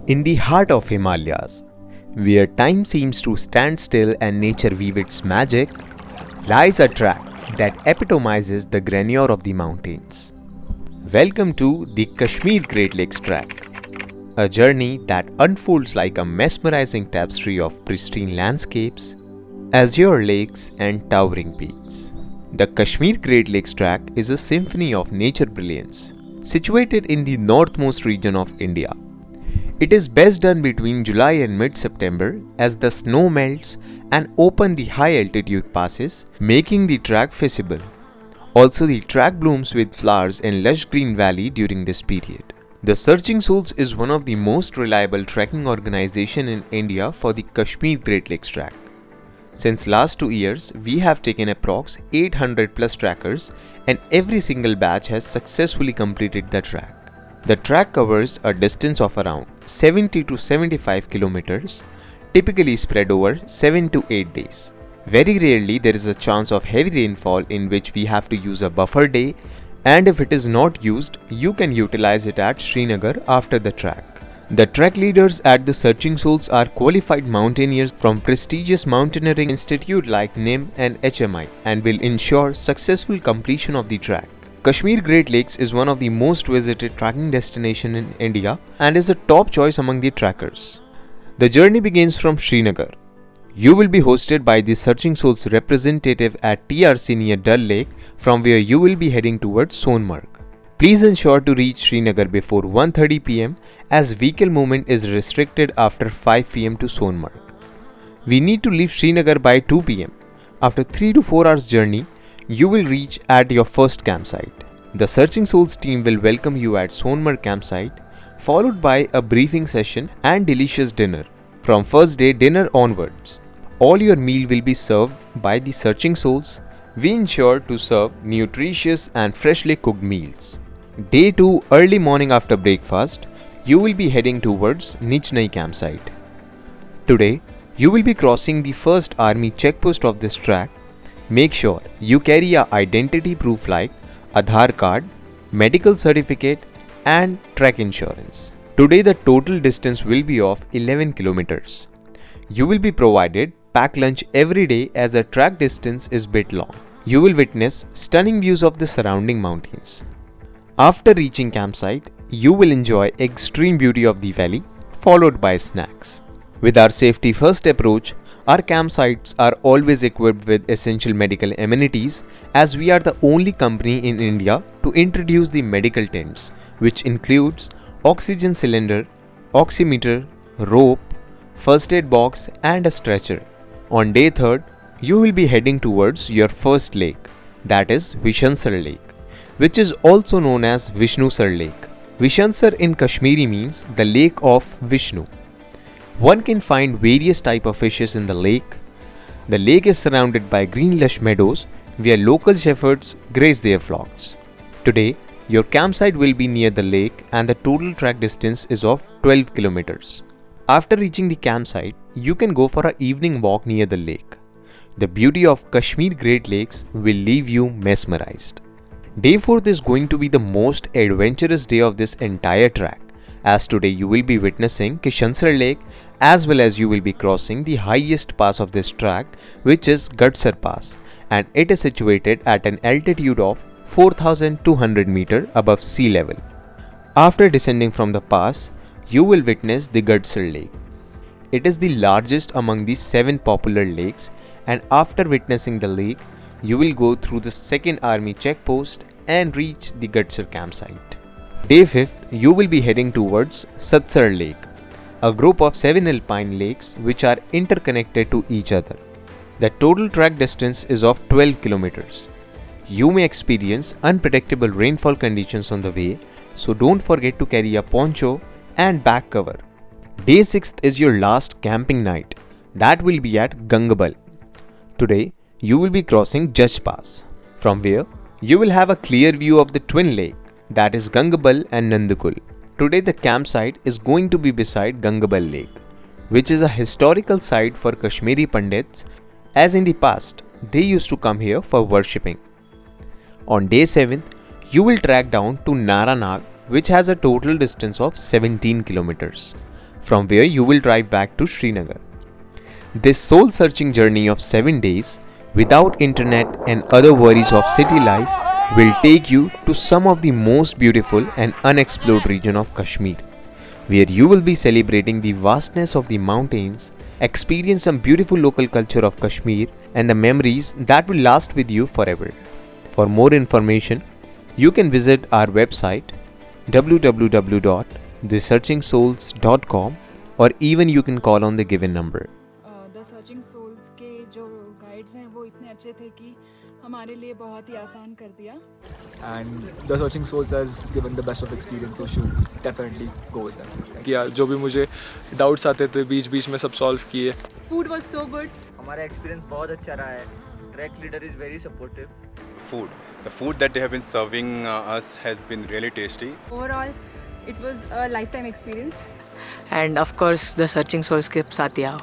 In the heart of Himalayas, where time seems to stand still and nature weave its magic, lies a track that epitomizes the grandeur of the mountains. Welcome to the Kashmir Great Lakes Track, a journey that unfolds like a mesmerizing tapestry of pristine landscapes, azure lakes, and towering peaks. The Kashmir Great Lakes Track is a symphony of nature brilliance, situated in the northmost region of India. It is best done between July and mid-September as the snow melts and open the high altitude passes, making the track feasible. Also, the track blooms with flowers in lush green valley during this period. The Searching Souls is one of the most reliable trekking organization in India for the Kashmir Great Lakes Track. Since last 2 years, we have taken approx 800 plus trackers and every single batch has successfully completed the track. The track covers a distance of around 70 to 75 kilometers, typically spread over 7 to 8 days. Very rarely there is a chance of heavy rainfall in which we have to use a buffer day, and if it is not used, you can utilize it at Srinagar after the track. The track leaders at the Searching Souls are qualified mountaineers from prestigious mountaineering institute like NIM and HMI and will ensure successful completion of the track. Kashmir Great Lakes is one of the most visited trekking destinations in India and is a top choice among the trackers. The journey begins from Srinagar. You will be hosted by the Searching Souls representative at TRC near Dal Lake, from where you will be heading towards Sonmarg. Please ensure to reach Srinagar before 1:30 pm as vehicle movement is restricted after 5 pm to Sonmarg. We need to leave Srinagar by 2 pm. After 3 to 4 hours journey, you will reach at your first campsite. The Searching Souls team will welcome you at Sonmarg campsite, followed by a briefing session and delicious dinner. From first day dinner onwards, all your meal will be served by the Searching Souls. We ensure to serve nutritious and freshly cooked meals. Day 2, early morning after breakfast, you will be heading towards Nichnai campsite. Today, you will be crossing the first army checkpost of this track. Make sure you carry a identity proof like Aadhaar card, medical certificate and trek insurance. Today the total distance will be of 11 kilometers. You will be provided pack lunch every day as a track distance is bit long. You will witness stunning views of the surrounding mountains. After reaching campsite, you will enjoy extreme beauty of the valley followed by snacks. With our safety first approach, our campsites are always equipped with essential medical amenities as we are the only company in India to introduce the medical tents, which includes oxygen cylinder, oximeter, rope, first aid box and a stretcher. On day 3rd, you will be heading towards your first lake, that is Vishansar Lake, which is also known as Vishnusar Lake. Vishansar in Kashmiri means the lake of Vishnu. One can find various types of fishes in the lake. The lake is surrounded by green lush meadows where local shepherds graze their flocks. Today, your campsite will be near the lake and the total track distance is of 12 kilometers. After reaching the campsite, you can go for an evening walk near the lake. The beauty of Kashmir Great Lakes will leave you mesmerized. Day 4th is going to be the most adventurous day of this entire track, as today you will be witnessing Kishansar Lake as well as you will be crossing the highest pass of this track, which is Gadsar Pass, and it is situated at an altitude of 4,200 meter above sea level. After descending from the pass, you will witness the Gadsar Lake. It is the largest among the 7 popular lakes, and after witnessing the lake, you will go through the 2nd Army checkpost and reach the Gadsar campsite. Day 5th, you will be heading towards Satsar Lake, a group of 7 alpine lakes which are interconnected to each other. The total track distance is of 12 kilometers. You may experience unpredictable rainfall conditions on the way, so don't forget to carry a poncho and back cover. Day 6th is your last camping night. That will be at Gangabal. Today, you will be crossing Judge Pass, from where you will have a clear view of the twin lake, that is Gangabal and Nandakul. Today the campsite is going to be beside Gangabal Lake, which is a historical site for Kashmiri Pandits, as in the past they used to come here for worshipping. On day 7th, you will track down to Naranag, which has a total distance of 17 kilometers. from where you will drive back to Srinagar. This soul-searching journey of 7 days without internet and other worries of city life will take you to some of the most beautiful and unexplored region of Kashmir, where you will be celebrating the vastness of the mountains, experience some beautiful local culture of Kashmir and the memories that will last with you forever. For more information, you can visit our website www.thesearchingsouls.com or even you can call on the given number. The searching souls के जो guides हैं वो इतने अच्छे थे कि हमारे लिए बहुत ही आसान कर दिया. And the Searching Souls has given the best of experience, so should definitely go with them. किया जो भी मुझे डाउट्स आते थे बीच बीच में सब सॉल्व किए. Food was so good. हमारा एक्सपीरियंस बहुत अच्छा रहा है. Track leader is very supportive. The food that they have been serving us has been really tasty. Overall it was a life time experience. And of course, the Searching Souls के साथ ही आओ.